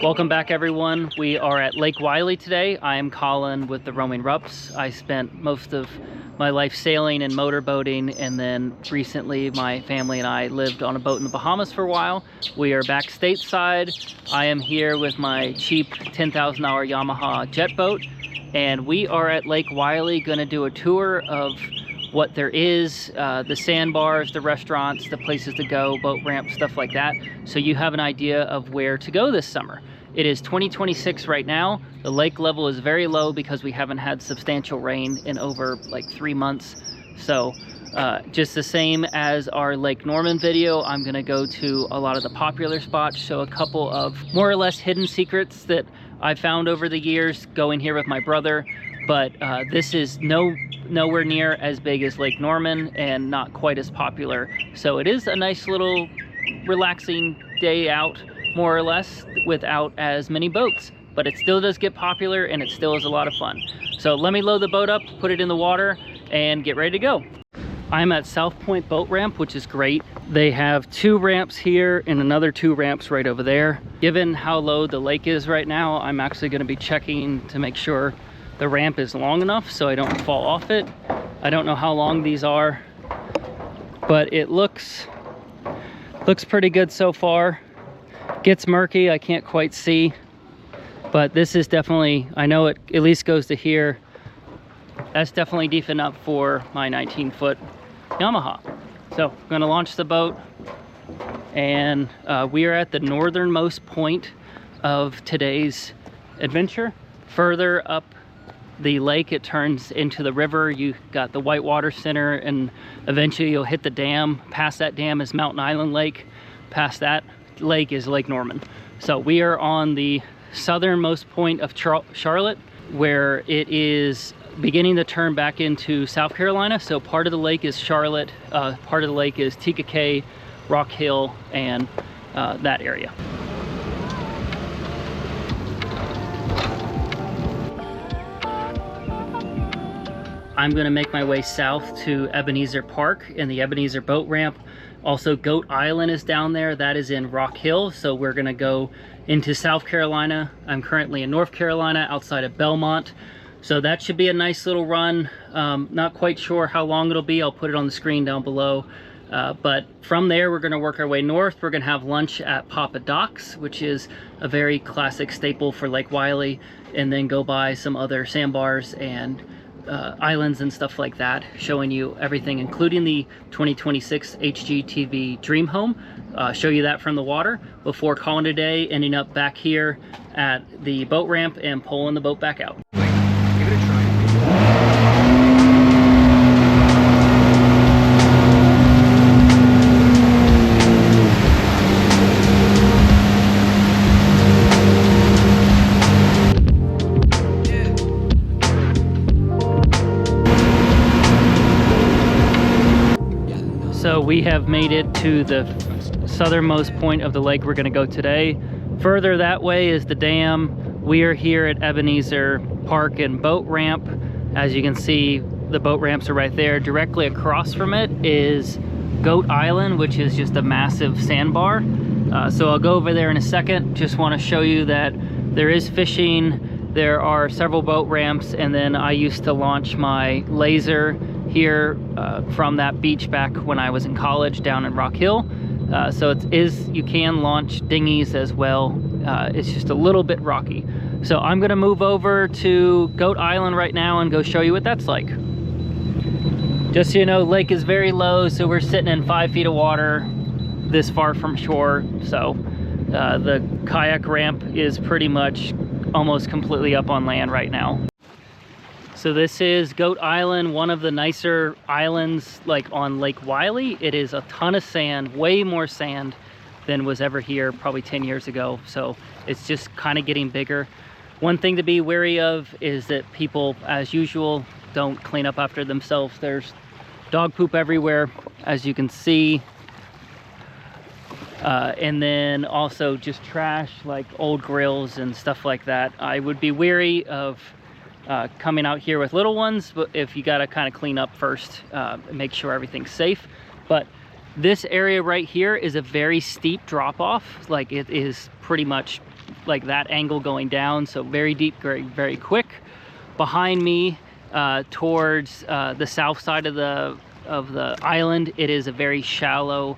Welcome back, everyone. We are at Lake Wylie today. I am Colin with the Roaming Rups. I spent most of my life sailing and motorboating, and then recently my family and I lived on a boat in the Bahamas for a while. We are back stateside. I am here with my cheap $10,000 Yamaha jet boat, and we are at Lake Wylie going to do a tour of what there is, the sandbars, the restaurants, the places to go, boat ramps, stuff like that, so you have an idea of where to go this summer. It is 2026 right now. The lake level is very low because we haven't had substantial rain in over like 3 months. So just the same as our Lake Norman video, I'm gonna go to a lot of the popular spots, show a couple of more or less hidden secrets that I've found over the years going here with my brother. But this is nowhere near as big as Lake Norman and not quite as popular. So it is a nice little relaxing day out, more or less, without as many boats. But it still does get popular and it still is a lot of fun. So let me load the boat up, put it in the water, and get ready to go. I'm at Southpoint boat ramp, which is great. They have 2 ramps here and another 2 ramps right over there. Given how low the lake is right now, I'm actually gonna be checking to make sure the ramp is long enough so I don't fall off it. I don't know how long these are, but it looks pretty good so far. Gets murky, I can't quite see, but this is definitely, I know it at least goes to here. That's definitely deep enough for my 19-foot Yamaha. So I'm gonna launch the boat, and we are at the northernmost point of today's adventure. Further up the lake, it turns into the river. You got the Whitewater Center, and eventually you'll hit the dam. Past that dam is Mountain Island Lake. Past that lake is Lake Norman. So we are on the southernmost point of Charlotte, where it is beginning to turn back into South Carolina. So part of the lake is Charlotte, part of the lake is TKK, Rock Hill, and that area. I'm gonna make my way south to Ebenezer Park and the Ebenezer boat ramp. Also, Goat Island is down there. That is in Rock Hill. So we're gonna go into South Carolina. I'm currently in North Carolina outside of Belmont. So that should be a nice little run. Not quite sure how long it'll be. I'll put it on the screen down below. But from there, we're gonna work our way north. We're gonna have lunch at Papa Doc's, which is a very classic staple for Lake Wylie, and then go by some other sandbars and islands and stuff like that, showing you everything, including the 2026 HGTV Dreamhome. Show you that from the water before calling it a day, ending up back here at the boat ramp and pulling the boat back out. Give it a try. So we have made it to the southernmost point of the lake we're gonna go today. Further that way is the dam. We are here at Ebenezer Park and boat ramp. As you can see, the boat ramps are right there. Directly across from it is Goat Island, which is just a massive sandbar. So I'll go over there in a second. Just wanna show you that there is fishing. There are several boat ramps, and then I used to launch my laser here from that beach back when I was in college down in Rock Hill. So you can launch dinghies as well. It's just a little bit rocky. So I'm gonna move over to Goat Island right now and go show you what that's like. Just so you know, lake is very low, so we're sitting in 5 feet of water this far from shore. So the kayak ramp is pretty much almost completely up on land right now. So this is Goat Island, one of the nicer islands like on Lake Wylie. It is a ton of sand, way more sand than was ever here probably 10 years ago. So it's just kind of getting bigger. One thing to be wary of is that people, as usual, don't clean up after themselves. There's dog poop everywhere, as you can see. And then also just trash like old grills and stuff like that. I would be wary of coming out here with little ones, but if you got to kind of clean up first, make sure everything's safe. But this area right here is a very steep drop off. Like, it is pretty much like that angle going down, so very deep, very, very quick. Behind me, towards the south side of the island, it is a very shallow,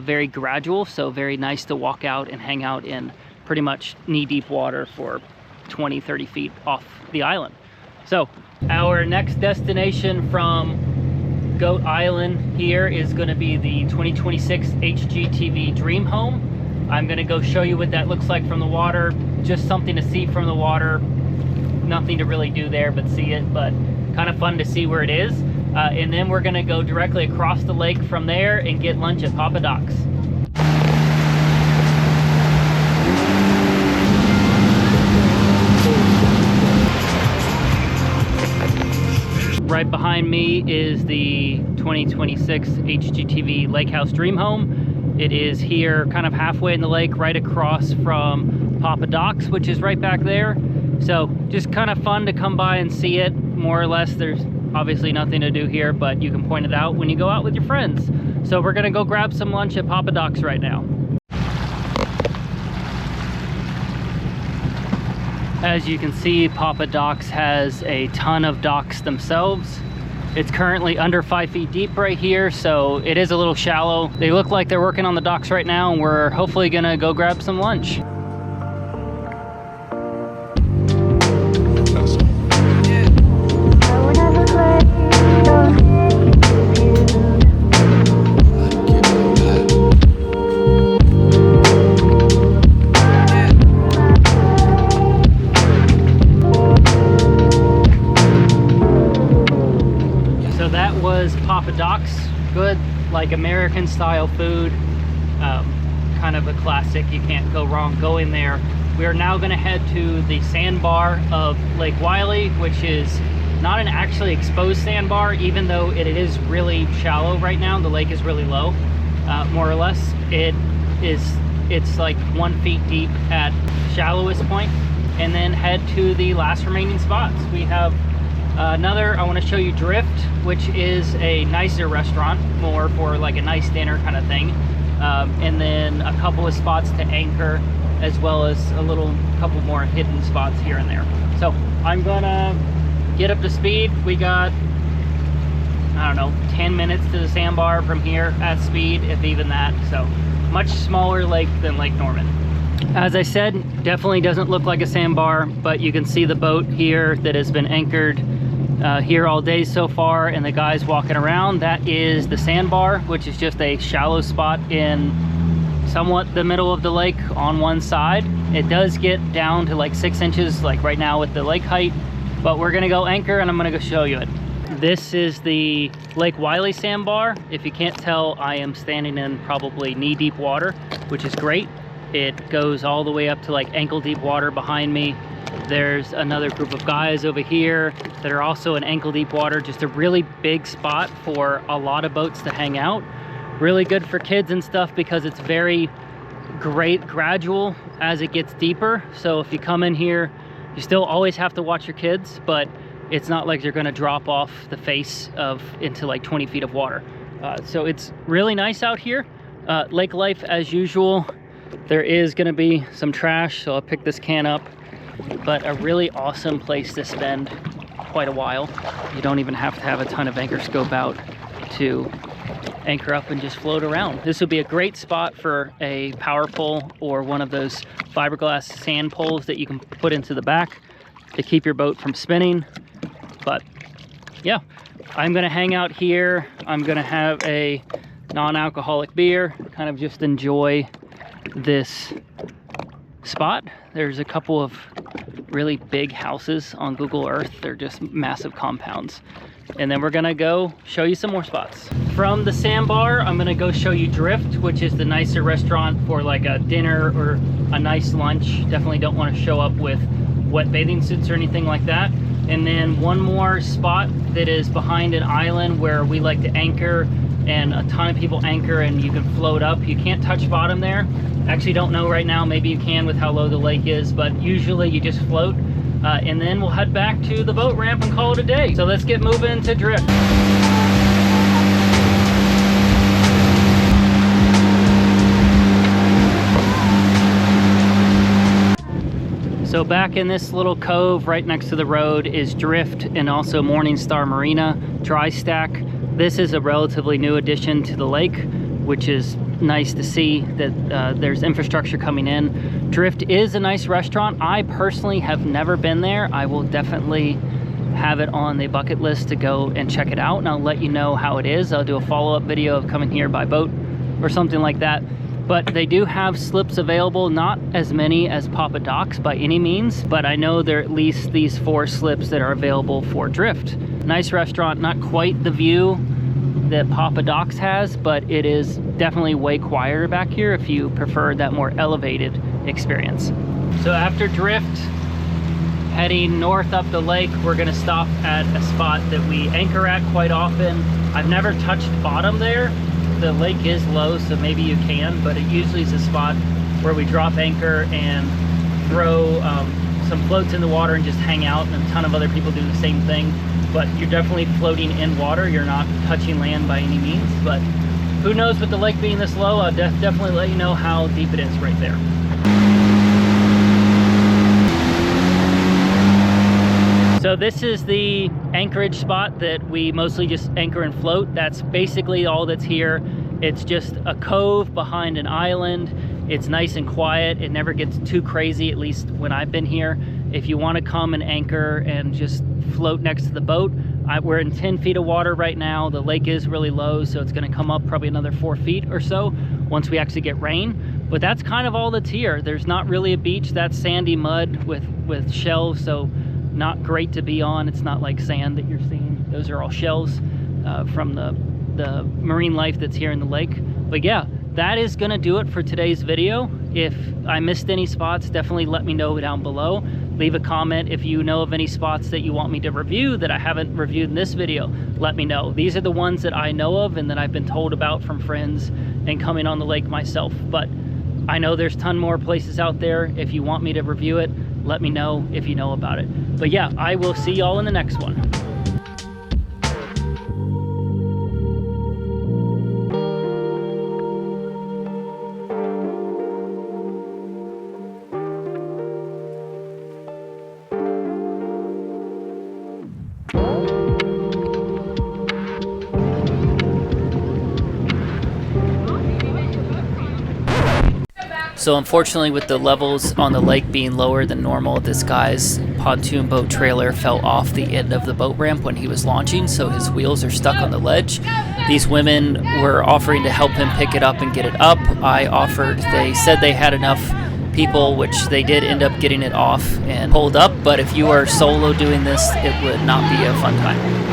very gradual, so very nice to walk out and hang out in pretty much knee-deep water for 20-30 feet off the island. So our next destination from Goat Island here is going to be the 2026 HGTV Dreamhome. I'm going to go show you what that looks like from the water. Just something to see from the water. Nothing to really do there but see it, but kind of fun to see where it is. And then we're going to go directly across the lake from there and get lunch at Papa Doc's. Right behind me is the 2026 HGTV Lake House Dreamhome. It is here kind of halfway in the lake, right across from Papa Doc's, which is right back there. So just kind of fun to come by and see it, more or less. There's obviously nothing to do here, but you can point it out when you go out with your friends. So we're gonna go grab some lunch at Papa Doc's right now. As you can see, Papa Doc's has a ton of docks themselves. It's currently under 5 feet deep right here, so it is a little shallow. They look like they're working on the docks right now, and we're hopefully gonna go grab some lunch. Papa Doc's, good, like American style food, kind of a classic. You can't go wrong going there. We are now going to head to the sandbar of Lake Wylie, which is not an actually exposed sandbar, even though it is really shallow right now. The lake is really low, more or less. It's like 1 feet deep at shallowest point, and then head to the last remaining spots. We have I want to show you Drift, which is a nicer restaurant, more for like a nice dinner kind of thing. And then a couple of spots to anchor, as well as couple more hidden spots here and there. So I'm gonna get up to speed. We got, I don't know, 10 minutes to the sandbar from here at speed, if even that. So much smaller lake than Lake Norman. As I said, definitely doesn't look like a sandbar, but you can see the boat here that has been anchored here all day so far, and the guys walking around. That is the Sandbar, which is just a shallow spot in somewhat the middle of the lake on one side. It does get down to like 6 inches, like right now with the lake height, but we're gonna go anchor and I'm gonna go show you it. This is the Lake Wylie Sandbar. If you can't tell, I am standing in probably knee-deep water, which is great. It goes all the way up to like ankle-deep water behind me. There's another group of guys over here that are also in ankle-deep water. Just a really big spot for a lot of boats to hang out. Really good for kids and stuff because it's very gradual as it gets deeper. So if you come in here, you still always have to watch your kids, but it's not like you're gonna drop off the face into like 20 feet of water. So it's really nice out here. Lake life as usual. There is gonna be some trash, so I'll pick this can up, but a really awesome place to spend quite a while. You don't even have to have a ton of anchor scope out to anchor up and just float around. This would be a great spot for a power pole or one of those fiberglass sand poles that you can put into the back to keep your boat from spinning. But yeah, I'm gonna hang out here. I'm gonna have a non-alcoholic beer, kind of just enjoy this spot. There's a couple of really big houses on Google Earth. They're just massive compounds. And then we're gonna go show you some more spots. From the Sandbar, I'm gonna go show you Drift, which is the nicer restaurant for like a dinner or a nice lunch. Definitely don't want to show up with wet bathing suits or anything like that. And then one more spot that is behind an island where we like to anchor, and a ton of people anchor and you can float up. You can't touch bottom there. Actually don't know right now, maybe you can with how low the lake is, but usually you just float. And then we'll head back to the boat ramp and call it a day. So let's get moving to Drift. So back in this little cove right next to the road is Drift and also Morningstar Marina dry stack. This is a relatively new addition to the lake, which is nice to see that there's infrastructure coming in. Drift is a nice restaurant. I personally have never been there. I will definitely have it on the bucket list to go and check it out, and I'll let you know how it is. I'll do a follow-up video of coming here by boat or something like that. But they do have slips available, not as many as Papa Doc's by any means, but I know there are at least these 4 slips that are available for Drift. Nice restaurant, not quite the view that Papa Doc's has, but it is definitely way quieter back here if you prefer that more elevated experience. So after Drift, heading north up the lake, we're gonna stop at a spot that we anchor at quite often. I've never touched bottom there. The lake is low, so maybe you can, but it usually is a spot where we drop anchor and throw some floats in the water and just hang out, and a ton of other people do the same thing. But you're definitely floating in water. You're not touching land by any means, but who knows, with the lake being this low, I'll definitely let you know how deep it is right there. So this is the anchorage spot that we mostly just anchor and float. That's basically all that's here. It's just a cove behind an island. It's nice and quiet. It never gets too crazy, at least when I've been here. If you want to come and anchor and just float next to the boat, we're in 10 feet of water right now. The lake is really low, so it's going to come up probably another 4 feet or so once we actually get rain. But that's kind of all that's here. There's not really a beach. That's sandy mud with shells, so not great to be on. It's not like sand that you're seeing. Those are all shells from the marine life that's here in the lake. But yeah, that is gonna do it for today's video. If I missed any spots, definitely let me know down below. Leave a comment if you know of any spots that you want me to review that I haven't reviewed in this video. Let me know. These are the ones that I know of and that I've been told about from friends and coming on the lake myself. But I know there's a ton more places out there. If you want me to review it, let me know if you know about it. But yeah, I will see y'all in the next one. So unfortunately, with the levels on the lake being lower than normal, this guy's pontoon boat trailer fell off the end of the boat ramp when he was launching, so his wheels are stuck on the ledge. These women were offering to help him pick it up and get it up. I offered. They said they had enough people, which they did end up getting it off and pulled up, but if you are solo doing this, it would not be a fun time.